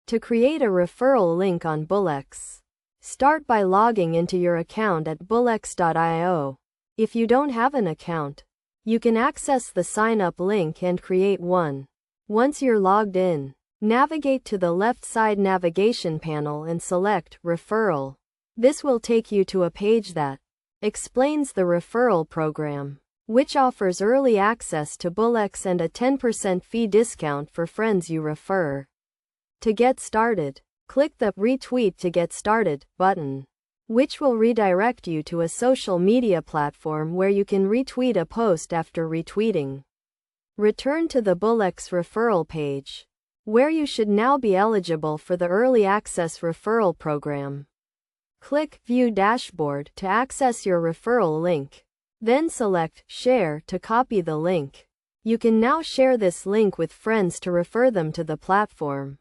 To create a referral link on Bullx, start by logging into your account at bullx.io. If you don't have an account, you can access the sign-up link and create one. Once you're logged in, navigate to the left side navigation panel and select Referral. This will take you to a page that explains the referral program, which offers early access to Bullx and a 10% fee discount for friends you refer. To get started, click the Retweet to Get Started button, which will redirect you to a social media platform where you can retweet a post after retweeting. Return to the Bullx referral page, where you should now be eligible for the early access referral program. Click View Dashboard to access your referral link. Then select Share to copy the link. You can now share this link with friends to refer them to the platform.